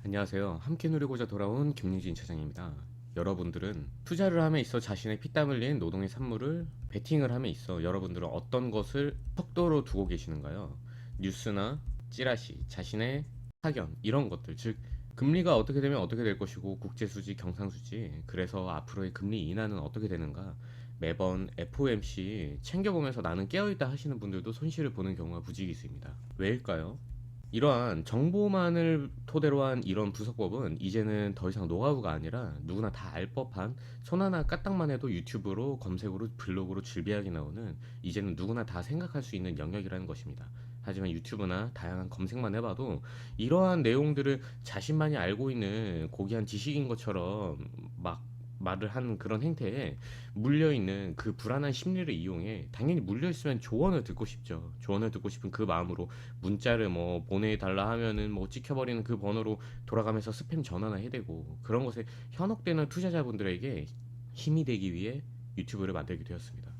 안녕하세요. 함께 누리고자 돌아온 김유진 차장입니다. 여러분들은 투자를 함에 있어 자신의 피땀 흘린 노동의 산물을 베팅을 함에 있어 여러분들은 어떤 것을 척도로 두고 계시는가요? 뉴스나 찌라시, 자신의 학연 이런 것들, 즉 금리가 어떻게 되면 어떻게 될 것이고 국제수지, 경상수지, 그래서 앞으로의 금리 인하는 어떻게 되는가, 매번 FOMC 챙겨보면서 나는 깨어있다 하시는 분들도 손실을 보는 경우가 부지기 있습니다. 왜일까요? 이러한 정보만을 토대로 한 이런 분석법은 이제는 더 이상 노하우가 아니라 누구나 다 알 법한, 손 하나 까딱만 해도 유튜브로 검색으로 블로그로 질비하게 나오는, 이제는 누구나 다 생각할 수 있는 영역이라는 것입니다. 하지만 유튜브나 다양한 검색만 해봐도 이러한 내용들을 자신만이 알고 있는 고귀한 지식인 것처럼 막 말을 하는 그런 행태에 물려있는 그 불안한 심리를 이용해, 당연히 물려있으면 조언을 듣고 싶죠. 조언을 듣고 싶은 그 마음으로 문자를 뭐 보내달라 하면은 뭐 찍혀버리는 그 번호로 돌아가면서 스팸 전화나 해대고, 그런 것에 현혹되는 투자자분들에게 힘이 되기 위해 유튜브를 만들게 되었습니다.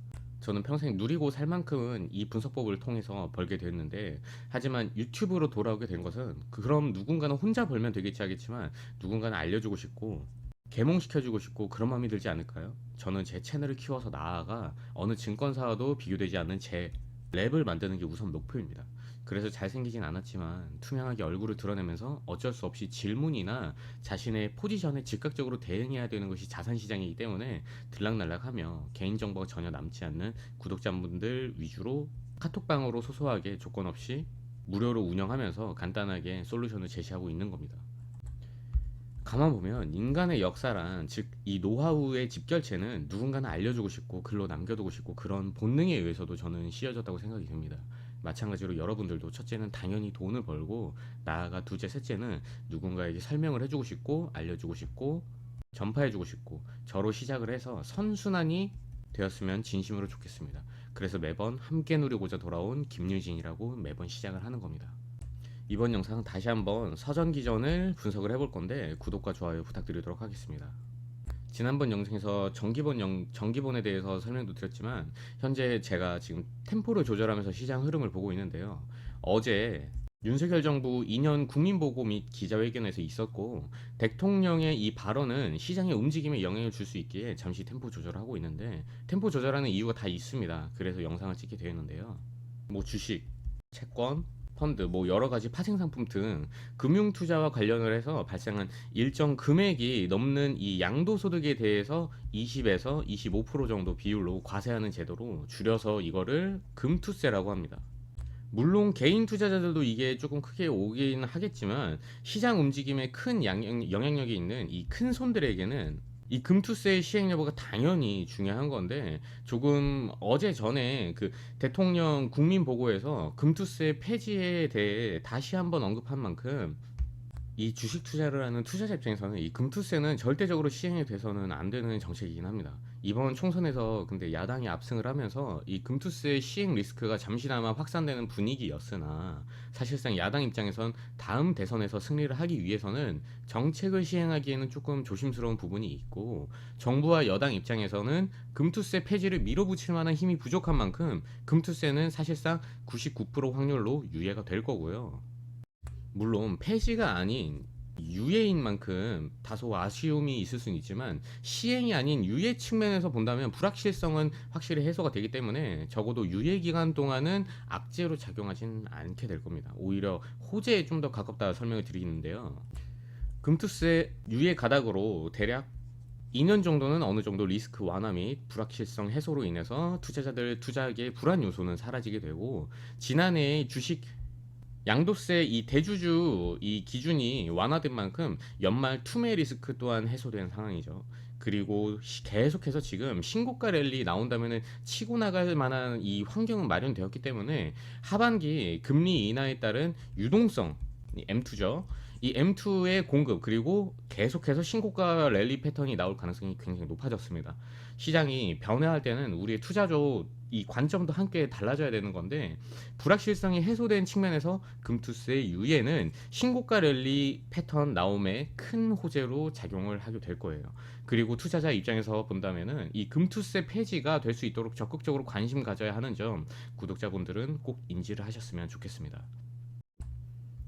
저는 평생 누리고 살 만큼은 이 분석법을 통해서 벌게 되었는데, 하지만 유튜브로 돌아오게 된 것은, 그럼 누군가는 혼자 벌면 되겠지 하겠지만 누군가는 알려주고 싶고 계몽시켜주고 싶고 그런 마음이 들지 않을까요? 저는 제 채널을 키워서 나아가 어느 증권사와도 비교되지 않는 제 랩을 만드는 게 우선 목표입니다. 그래서 잘생기진 않았지만 투명하게 얼굴을 드러내면서 어쩔 수 없이 질문이나 자신의 포지션에 즉각적으로 대응해야 되는 것이 자산시장이기 때문에 들락날락하며 개인정보가 전혀 남지 않는 구독자분들 위주로 카톡방으로 소소하게 조건 없이 무료로 운영하면서 간단하게 솔루션을 제시하고 있는 겁니다. 가만 보면 인간의 역사란, 즉 이 노하우의 집결체는 누군가는 알려주고 싶고 글로 남겨두고 싶고 그런 본능에 의해서도 저는 씌어졌다고 생각이 듭니다. 마찬가지로 여러분들도 첫째는 당연히 돈을 벌고, 나아가 둘째 셋째는 누군가에게 설명을 해주고 싶고 알려주고 싶고 전파해주고 싶고, 저로 시작을 해서 선순환이 되었으면 진심으로 좋겠습니다. 그래서 매번 함께 누리고자 돌아온 김유진이라고 매번 시작을 하는 겁니다. 이번 영상 다시 한번 사전 기전을 분석을 해볼 건데 구독과 좋아요 부탁드리도록 하겠습니다. 지난번 영상에서 정기본에 대해서 설명도 드렸지만, 현재 제가 지금 템포를 조절하면서 시장 흐름을 보고 있는데요. 어제 윤석열 정부 2년 국민보고 및 기자회견에서 있었고, 대통령의 이 발언은 시장의 움직임에 영향을 줄 수 있기에 잠시 템포 조절하고 있는데, 템포 조절하는 이유가 다 있습니다. 그래서 영상을 찍게 되었는데요. 뭐 주식, 채권, 펀드, 뭐 여러 가지 파생 상품 등 금융 투자와 관련을 해서 발생한 일정 금액이 넘는 이 양도소득에 대해서 20에서 25% 정도 비율로 과세하는 제도로 줄여서 이거를 금투세라고 합니다. 물론 개인 투자자들도 이게 조금 크게 오긴 하겠지만, 시장 움직임에 큰 영향력이 있는 이 큰 손들에게는 이 금투세의 시행 여부가 당연히 중요한 건데, 조금 어제 전에 그 대통령 국민 보고에서 금투세 폐지에 대해 다시 한번 언급한 만큼, 이 주식 투자를 하는 투자자 입장에서는 이 금투세는 절대적으로 시행이 돼서는 안 되는 정책이긴 합니다. 이번 총선에서 근데 야당이 압승을 하면서 이 금투세 시행 리스크가 잠시나마 확산되는 분위기였으나, 사실상 야당 입장에선 다음 대선에서 승리를 하기 위해서는 정책을 시행하기에는 조금 조심스러운 부분이 있고, 정부와 여당 입장에서는 금투세 폐지를 밀어붙일 만한 힘이 부족한 만큼 금투세는 사실상 99% 확률로 유예가 될 거고요. 물론 폐지가 아닌 유예인 만큼 다소 아쉬움이 있을 수는 있지만, 시행이 아닌 유예 측면에서 본다면 불확실성은 확실히 해소가 되기 때문에 적어도 유예 기간 동안은 악재로 작용하진 않게 될 겁니다. 오히려 호재에 좀 더 가깝다 설명을 드리는데요. 금투세 유예 가닥으로 대략 2년 정도는 어느 정도 리스크 완화 및 불확실성 해소로 인해서 투자자들 투자하기에 불안 요소는 사라지게 되고, 지난해 주식 양도세 이 대주주 이 기준이 완화된 만큼 연말 투매 리스크 또한 해소된 상황이죠. 그리고 계속해서 지금 신고가 랠리 나온다면은 치고 나갈 만한 이 환경은 마련되었기 때문에, 하반기 금리 인하에 따른 유동성, 이 M2죠. 이 M2의 공급, 그리고 계속해서 신고가 랠리 패턴이 나올 가능성이 굉장히 높아졌습니다. 시장이 변화할 때는 우리의 투자조 이 관점도 함께 달라져야 되는 건데, 불확실성이 해소된 측면에서 금투세 유예는 신고가 랠리 패턴 나옴에 큰 호재로 작용을 하게 될 거예요. 그리고 투자자 입장에서 본다면은 이 금투세 폐지가 될 수 있도록 적극적으로 관심 가져야 하는 점, 구독자분들은 꼭 인지를 하셨으면 좋겠습니다.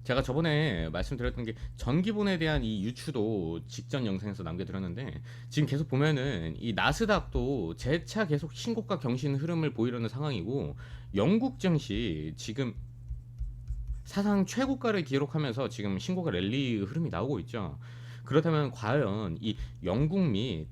제가 저번에 말씀드렸던 게 전기본에 대한 이 유추도 직전 영상에서 남겨드렸는데, 지금 계속 보면은 이 나스닥도 재차 계속 신고가 경신 흐름을 보이려는 상황이고, 영국 증시 지금 사상 최고가를 기록하면서 지금 신고가 랠리 흐름이 나오고 있죠. 그렇다면 과연 이 영국 및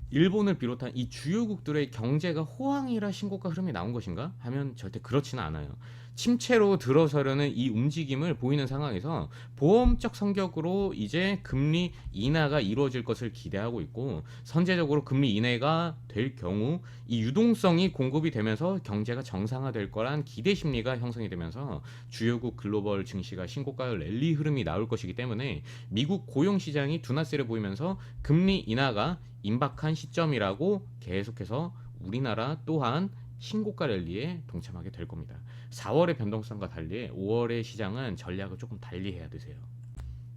일본을 비롯한 이 주요국들의 경제가 호황이라 신고가 흐름이 나온 것인가 하면 절대 그렇지는 않아요. 침체로 들어서려는 이 움직임을 보이는 상황에서 보험적 성격으로 이제 금리 인하가 이루어질 것을 기대하고 있고, 선제적으로 금리 인하가 될 경우 이 유동성이 공급이 되면서 경제가 정상화될 거란 기대 심리가 형성이 되면서 주요국 글로벌 증시가 신고가 랠리 흐름이 나올 것이기 때문에, 미국 고용 시장이 둔화세를 보이면서 금리 인하가 임박한 시점이라고 계속해서 우리나라 또한 신고가 랠리에 동참하게 될 겁니다. 4월의 변동성과 달리 5월의 시장은 전략을 조금 달리 해야 되세요.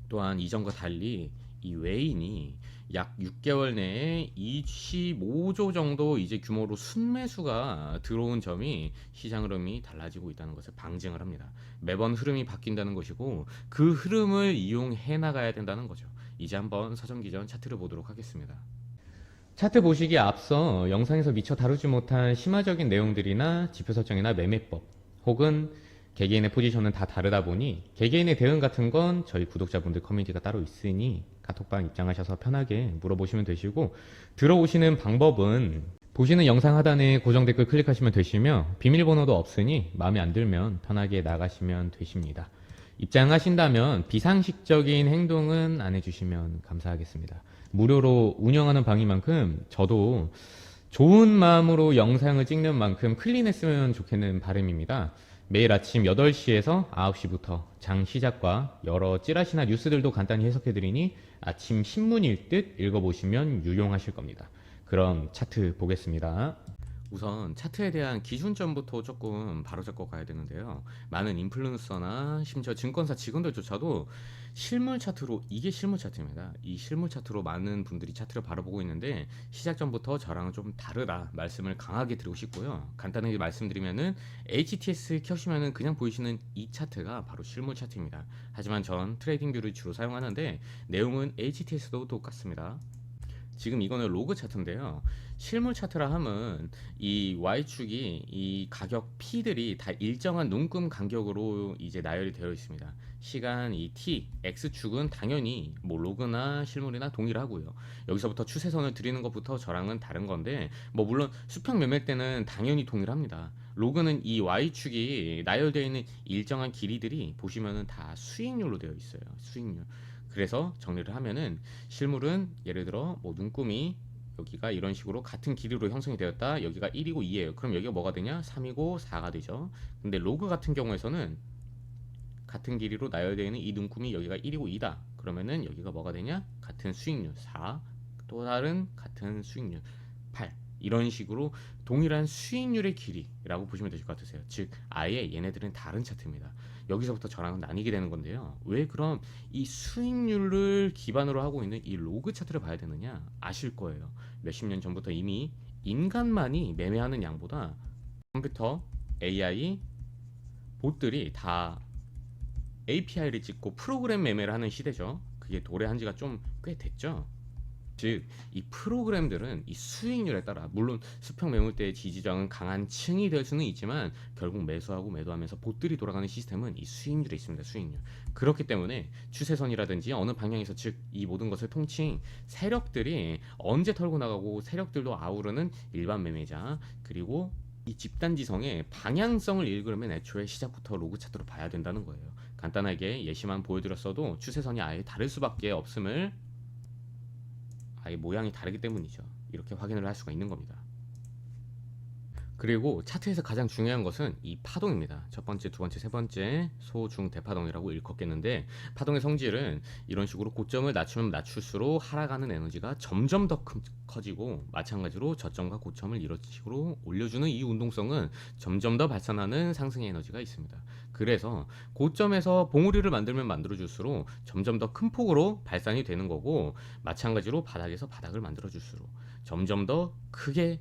또한 이전과 달리 이 외인이 약 6개월 내에 25조 정도 이제 규모로 순매수가 들어온 점이 시장 흐름이 달라지고 있다는 것을 방증을 합니다. 매번 흐름이 바뀐다는 것이고, 그 흐름을 이용해 나가야 된다는 거죠. 이제 한번 서점기전 차트를 보도록 하겠습니다. 차트 보시기에 앞서 영상에서 미처 다루지 못한 심화적인 내용들이나 지표 설정이나 매매법, 혹은 개개인의 포지션은 다 다르다 보니 개개인의 대응 같은 건 저희 구독자분들 커뮤니티가 따로 있으니 카톡방 입장하셔서 편하게 물어보시면 되시고, 들어오시는 방법은 보시는 영상 하단에 고정 댓글 클릭하시면 되시며, 비밀번호도 없으니 마음에 안 들면 편하게 나가시면 되십니다. 입장하신다면 비상식적인 행동은 안 해주시면 감사하겠습니다. 무료로 운영하는 방인 만큼 저도 좋은 마음으로 영상을 찍는 만큼 클린했으면 좋겠는 바람입니다. 매일 아침 8시에서 9시부터 장 시작과 여러 찌라시나 뉴스들도 간단히 해석해드리니 아침 신문일 듯 읽어보시면 유용하실 겁니다. 그럼 차트 보겠습니다. 우선 차트에 대한 기준점부터 조금 바로잡고 가야 되는데요. 많은 인플루언서나 심지어 증권사 직원들조차도 실물 차트로, 이게 실물 차트입니다. 이 실물 차트로 많은 분들이 차트를 바라보고 있는데, 시작 전부터 저랑은 좀 다르다 말씀을 강하게 드리고 싶고요. 간단하게 말씀드리면은 HTS 켜시면은 그냥 보이시는 이 차트가 바로 실물 차트입니다. 하지만 전 트레이딩 뷰를 주로 사용하는데 내용은 HTS도 똑같습니다. 지금 이거는 로그 차트인데요. 실물 차트라 함은 이 Y축이 이 가격 P들이 다 일정한 눈금 간격으로 이제 나열이 되어 있습니다. 시간 이 T, X축은 당연히 뭐 로그나 실물이나 동일하고요. 여기서부터 추세선을 드리는 것부터 저랑은 다른 건데, 뭐 물론 수평 매매 때는 당연히 동일합니다. 로그는 이 Y축이 나열되어 있는 일정한 길이들이 보시면은 다 수익률로 되어 있어요. 수익률. 그래서 정리를 하면은, 실물은 예를 들어 뭐 눈금이 여기가 이런 식으로 같은 길이로 형성이 되었다. 여기가 1이고 2예요. 그럼 여기가 뭐가 되냐? 3이고 4가 되죠. 근데 로그 같은 경우에서는 같은 길이로 나열되어 있는 이 눈금이 여기가 1이고 2다. 그러면은 여기가 뭐가 되냐? 같은 수익률 4, 또 다른 같은 수익률 8. 이런 식으로 동일한 수익률의 길이라고 보시면 되실 것 같으세요. 즉 아예 얘네들은 다른 차트입니다. 여기서부터 저랑 나뉘게 되는 건데요. 왜 그럼 이 수익률을 기반으로 하고 있는 이 로그 차트를 봐야 되느냐? 아실 거예요. 몇십 년 전부터 이미 인간만이 매매하는 양보다 컴퓨터, AI, 봇들이 다 API를 찍고 프로그램 매매를 하는 시대죠. 그게 도래한 지가 좀 꽤 됐죠. 즉 이 프로그램들은 이 수익률에 따라, 물론 수평 매물대의 지지장은 강한 층이 될 수는 있지만 결국 매수하고 매도하면서 봇들이 돌아가는 시스템은 이 수익률에 있습니다. 수익률. 그렇기 때문에 추세선이라든지 어느 방향에서, 즉 이 모든 것을 통칭 세력들이 언제 털고 나가고 세력들도 아우르는 일반 매매자, 그리고 이 집단지성의 방향성을 읽으려면 애초에 시작부터 로그 차트로 봐야 된다는 거예요. 간단하게 예시만 보여드렸어도 추세선이 아예 다를 수밖에 없음을, 아예 모양이 다르기 때문이죠. 이렇게 확인을 할 수가 있는 겁니다. 그리고 차트에서 가장 중요한 것은 이 파동입니다. 첫 번째, 두 번째, 세 번째 소, 중, 대파동이라고 일컫겠는데, 파동의 성질은 이런 식으로 고점을 낮추면 낮출수록 하락하는 에너지가 점점 더 커지고, 마찬가지로 저점과 고점을 이런 식으로 올려주는 이 운동성은 점점 더 발산하는 상승의 에너지가 있습니다. 그래서 고점에서 봉우리를 만들면 만들어줄수록 점점 더 큰 폭으로 발산이 되는 거고, 마찬가지로 바닥에서 바닥을 만들어줄수록 점점 더 크게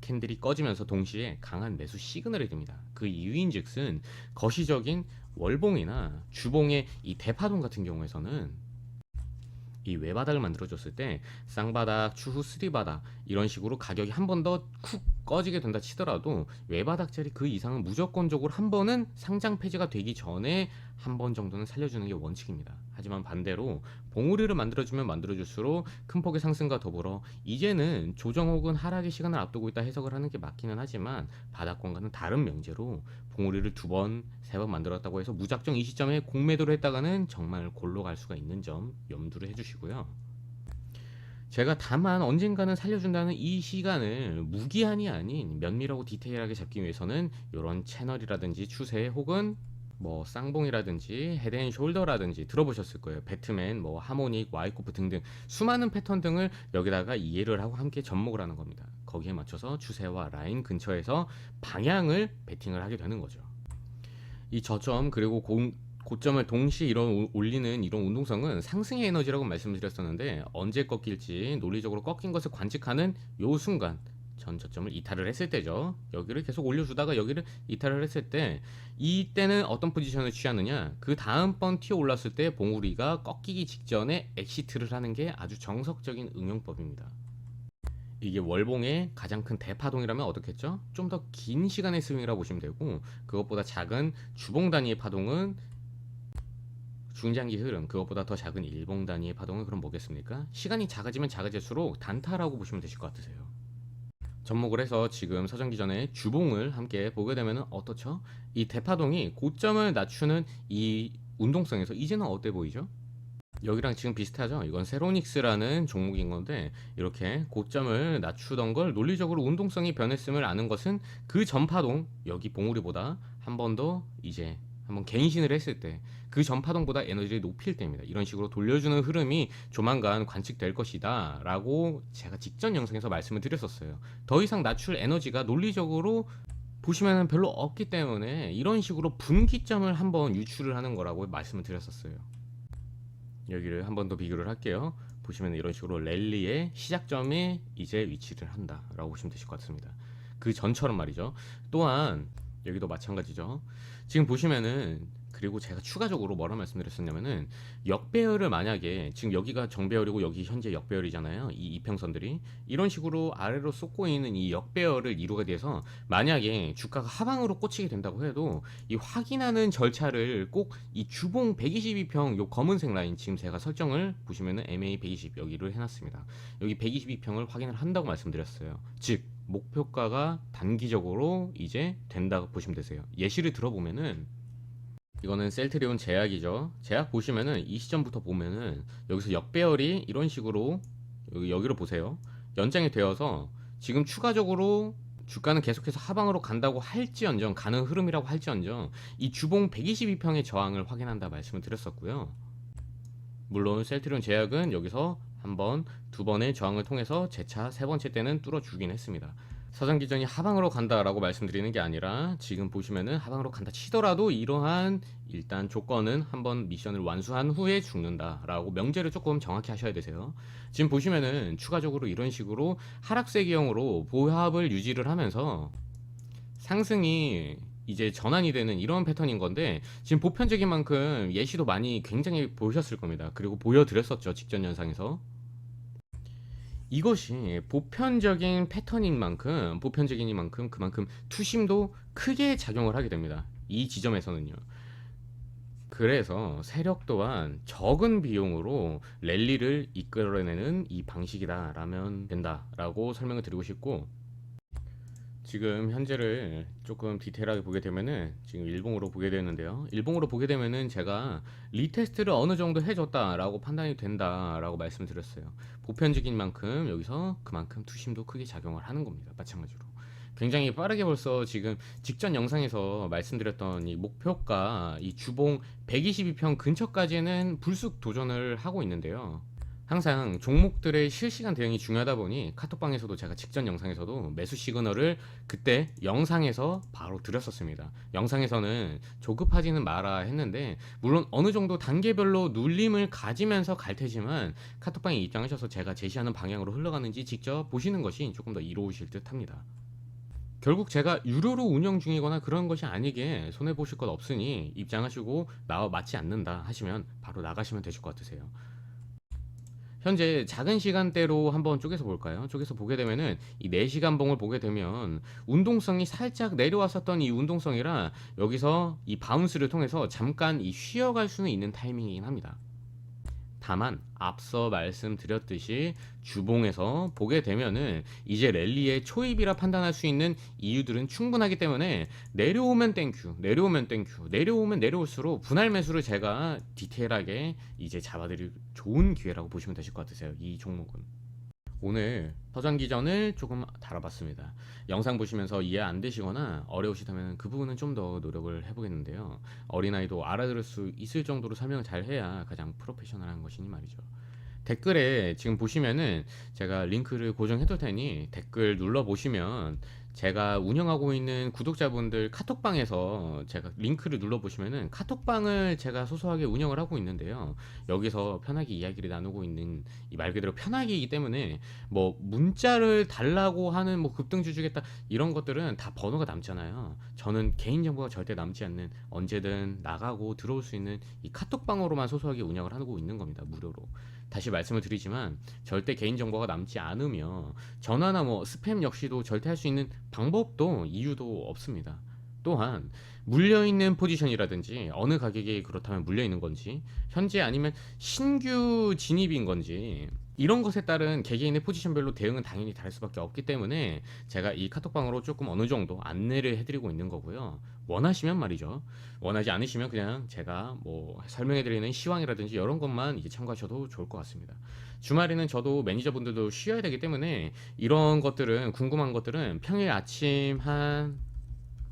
캔들이 꺼지면서 동시에 강한 매수 시그널이 됩니다. 그 이유인즉슨 거시적인 월봉이나 주봉의 이 대파동 같은 경우에서는 이 외바닥을 만들어줬을 때 쌍바닥, 추후 쓰리바닥 이런 식으로 가격이 한 번 더 쿡 꺼지게 된다 치더라도 외바닥짜리 그 이상은 무조건적으로 한 번은 상장 폐지가 되기 전에 한 번 정도는 살려주는 게 원칙입니다. 하지만 반대로 봉우리를 만들어주면 만들어줄수록 큰 폭의 상승과 더불어 이제는 조정 혹은 하락의 시간을 앞두고 있다 해석을 하는 게 맞기는 하지만 바닥권과는 다른 명제로 봉우리를 두 번, 세 번 만들었다고 해서 무작정 이 시점에 공매도를 했다가는 정말 골로 갈 수가 있는 점 염두를 해주시고요. 제가 다만 언젠가는 살려준다는 이 시간을 무기한이 아닌 면밀하고 디테일하게 잡기 위해서는 이런 채널이라든지 추세 혹은 뭐 쌍봉이라든지 헤드앤숄더라든지 들어보셨을 거예요. 배트맨, 뭐 하모닉, 와이코프 등등 수많은 패턴 등을 여기다가 이해를 하고 함께 접목을 하는 겁니다. 거기에 맞춰서 추세와 라인 근처에서 방향을 베팅을 하게 되는 거죠. 이 저점 그리고 고점을 동시에 올리는 이런 운동성은 상승의 에너지라고 말씀드렸었는데 언제 꺾일지 논리적으로 꺾인 것을 관측하는 요 순간 전 저점을 이탈을 했을 때죠. 여기를 계속 올려주다가 여기를 이탈을 했을 때 이때는 어떤 포지션을 취하느냐, 그 다음번 튀어 올랐을 때 봉우리가 꺾이기 직전에 엑시트를 하는 게 아주 정석적인 응용법입니다. 이게 월봉의 가장 큰 대파동이라면 어떻겠죠? 좀 더 긴 시간의 스윙이라고 보시면 되고, 그것보다 작은 주봉 단위의 파동은 중장기 흐름, 그것보다 더 작은 일봉 단위의 파동은 그럼 뭐겠습니까? 시간이 작아지면 작아질수록 단타라고 보시면 되실 것 같으세요. 접목을 해서 지금 서정기 전에 주봉을 함께 보게 되면 어떻죠? 이 대파동이 고점을 낮추는 이 운동성에서 이제는 어때 보이죠? 여기랑 지금 비슷하죠? 이건 세로닉스라는 종목인 건데 이렇게 고점을 낮추던 걸 논리적으로 운동성이 변했음을 아는 것은 그 전파동, 여기 봉우리보다 한 번 더 이제 한번 갱신을 했을 때 그 전파동보다 에너지를 높일 때입니다. 이런 식으로 돌려주는 흐름이 조만간 관측될 것이다 라고 제가 직전 영상에서 말씀을 드렸었어요. 더 이상 낮출 에너지가 논리적으로 보시면 별로 없기 때문에 이런 식으로 분기점을 한번 유출을 하는 거라고 말씀을 드렸었어요. 여기를 한 번 더 비교를 할게요. 보시면 이런 식으로 랠리의 시작점에 이제 위치를 한다 라고 보시면 되실 것 같습니다. 그 전처럼 말이죠. 또한 여기도 마찬가지죠. 지금 보시면은, 그리고 제가 추가적으로 뭐라 말씀드렸었냐면은 역배열을 만약에 지금 여기가 정배열이고 여기 현재 역배열이잖아요. 이 이평선들이 이런 식으로 아래로 쏟고 있는 이 역배열을 이루게 돼서 만약에 주가가 하방으로 꽂히게 된다고 해도 이 확인하는 절차를 꼭 이 주봉 122평 요 검은색 라인, 지금 제가 설정을 보시면은 MA 120 여기를 해놨습니다. 여기 122평을 확인을 한다고 말씀드렸어요. 즉 목표가가 단기적으로 이제 된다고 보시면 되세요. 예시를 들어보면은 이거는 셀트리온 제약이죠. 제약 보시면은 이 시점부터 보면은 여기서 역배열이 이런 식으로 여기로 보세요. 연장이 되어서 지금 추가적으로 주가는 계속해서 하방으로 간다고 할지언정, 가는 흐름이라고 할지언정 이 주봉 122평의 저항을 확인한다 말씀을 드렸었고요. 물론 셀트리온 제약은 여기서 한 번, 두 번의 저항을 통해서 재차 세 번째 때는 뚫어주긴 했습니다. 사전 기전이 하방으로 간다라고 말씀드리는 게 아니라 지금 보시면은 하방으로 간다 치더라도 이러한 일단 조건은 한번 미션을 완수한 후에 죽는다라고 명제를 조금 정확히 하셔야 되세요. 지금 보시면은 추가적으로 이런 식으로 하락세기형으로 보합을 유지를 하면서 상승이 이제 전환이 되는 이런 패턴인 건데 지금 보편적인 만큼 예시도 많이 굉장히 보셨을 겁니다. 그리고 보여드렸었죠, 직전 영상에서. 이것이 보편적인 패턴인 만큼, 보편적인 만큼 그만큼 투심도 크게 작용을 하게 됩니다. 이 지점에서는요. 그래서 세력 또한 적은 비용으로 랠리를 이끌어내는 이 방식이다라면 된다라고 설명을 드리고 싶고, 지금 현재를 조금 디테일하게 보게 되면은 지금 일봉으로 보게 되는데요. 일봉으로 보게 되면은 제가 리테스트를 어느 정도 해줬다라고 판단이 된다라고 말씀드렸어요. 보편적인 만큼 여기서 그만큼 투심도 크게 작용을 하는 겁니다. 마찬가지로. 굉장히 빠르게 벌써 지금 직전 영상에서 말씀드렸던 이 목표가 이 주봉 122평 근처까지는 불쑥 도전을 하고 있는데요. 항상 종목들의 실시간 대응이 중요하다 보니 카톡방에서도 제가 직전 영상에서도 매수 시그널을 그때 영상에서 바로 드렸었습니다. 영상에서는 조급하지는 마라 했는데 물론 어느 정도 단계별로 눌림을 가지면서 갈 테지만 카톡방에 입장하셔서 제가 제시하는 방향으로 흘러가는지 직접 보시는 것이 조금 더 이로우실 듯 합니다. 결국 제가 유료로 운영 중이거나 그런 것이 아니기에 손해 보실 것 없으니 입장하시고 나와 맞지 않는다 하시면 바로 나가시면 되실 것 같으세요. 현재 작은 시간대로 한번 쪼개서 볼까요? 쪼개서 보게 되면은 이 4시간 봉을 보게 되면 운동성이 살짝 내려왔었던 이 운동성이라 여기서 이 바운스를 통해서 잠깐 이 쉬어갈 수는 있는 타이밍이긴 합니다. 다만 앞서 말씀드렸듯이 주봉에서 보게 되면은 이제 랠리의 초입이라 판단할 수 있는 이유들은 충분하기 때문에 내려오면 땡큐, 내려오면 땡큐, 내려오면 내려올수록 분할 매수를 제가 디테일하게 이제 잡아드릴 좋은 기회라고 보시면 되실 것 같으세요. 이 종목은. 오늘 서전 기전을 조금 다뤄봤습니다. 영상 보시면서 이해 안 되시거나 어려우시다면 그 부분은 좀 더 노력을 해보겠는데요. 어린아이도 알아들을 수 있을 정도로 설명을 잘 해야 가장 프로페셔널한 것이니 말이죠. 댓글에 지금 보시면은 제가 링크를 고정해 둘 테니 댓글 눌러 보시면 제가 운영하고 있는 구독자분들 카톡방에서 제가 링크를 눌러 보시면은 카톡방을 제가 소소하게 운영을 하고 있는데요. 여기서 편하게 이야기를 나누고 있는 이 말 그대로 편하기이기 때문에 뭐 문자를 달라고 하는 뭐 급등주 주겠다 이런 것들은 다 번호가 남잖아요. 저는 개인정보가 절대 남지 않는 언제든 나가고 들어올 수 있는 이 카톡방으로만 소소하게 운영을 하고 있는 겁니다. 무료로. 다시 말씀을 드리지만 절대 개인정보가 남지 않으며 전화나 뭐 스팸 역시도 절대 할 수 있는 방법도 이유도 없습니다. 또한 물려있는 포지션이라든지 어느 가격이 그렇다면 물려있는 건지 현재 아니면 신규 진입인 건지 이런 것에 따른 개개인의 포지션별로 대응은 당연히 다를 수밖에 없기 때문에 제가 이 카톡방으로 조금 어느 정도 안내를 해드리고 있는 거고요. 원하시면 말이죠. 원하지 않으시면 그냥 제가 뭐 설명해드리는 시황이라든지 이런 것만 이제 참고하셔도 좋을 것 같습니다. 주말에는 저도 매니저분들도 쉬어야 되기 때문에 이런 것들은 궁금한 것들은 평일 아침 한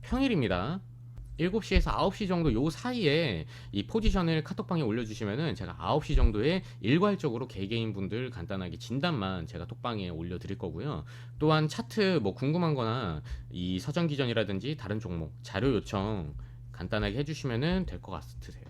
평일입니다. 7시에서 9시 정도 요 사이에 이 포지션을 카톡방에 올려주시면은 제가 9시 정도에 일괄적으로 개개인 분들 간단하게 진단만 제가 톡방에 올려드릴 거고요. 또한 차트 뭐 궁금한 거나 이 서전 기전이라든지 다른 종목 자료 요청 간단하게 해주시면은 될 것 같으세요.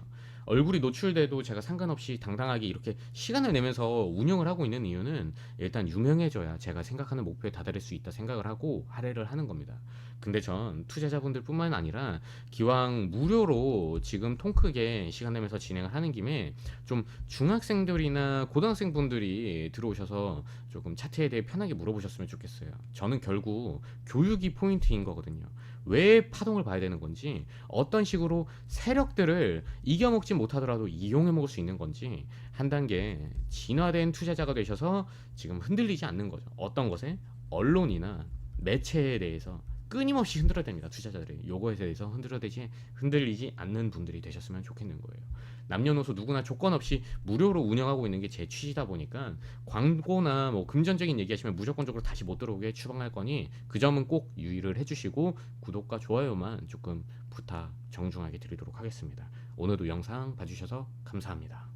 얼굴이 노출돼도 제가 상관없이 당당하게 이렇게 시간을 내면서 운영을 하고 있는 이유는 일단 유명해져야 제가 생각하는 목표에 다다를 수 있다 생각을 하고 할애를 하는 겁니다. 근데 전 투자자분들 뿐만 아니라 기왕 무료로 지금 통 크게 시간 내면서 진행을 하는 김에 좀 중학생들이나 고등학생분들이 들어오셔서 조금 차트에 대해 편하게 물어보셨으면 좋겠어요. 저는 결국 교육이 포인트인 거거든요. 왜 파동을 봐야 되는 건지, 어떤 식으로 세력들을 이겨먹지 못하더라도 이용해 먹을 수 있는 건지 한 단계 진화된 투자자가 되셔서 지금 흔들리지 않는 거죠. 어떤 것에? 언론이나 매체에 대해서 끊임없이 흔들어야 됩니다. 투자자들이 요거에 대해서 흔들리지 않는 분들이 되셨으면 좋겠는 거예요. 남녀노소 누구나 조건 없이 무료로 운영하고 있는 게 제 취지다 보니까 광고나 뭐 금전적인 얘기하시면 무조건적으로 다시 못 들어오게 추방할 거니 그 점은 꼭 유의를 해주시고 구독과 좋아요만 조금 부탁 정중하게 드리도록 하겠습니다. 오늘도 영상 봐주셔서 감사합니다.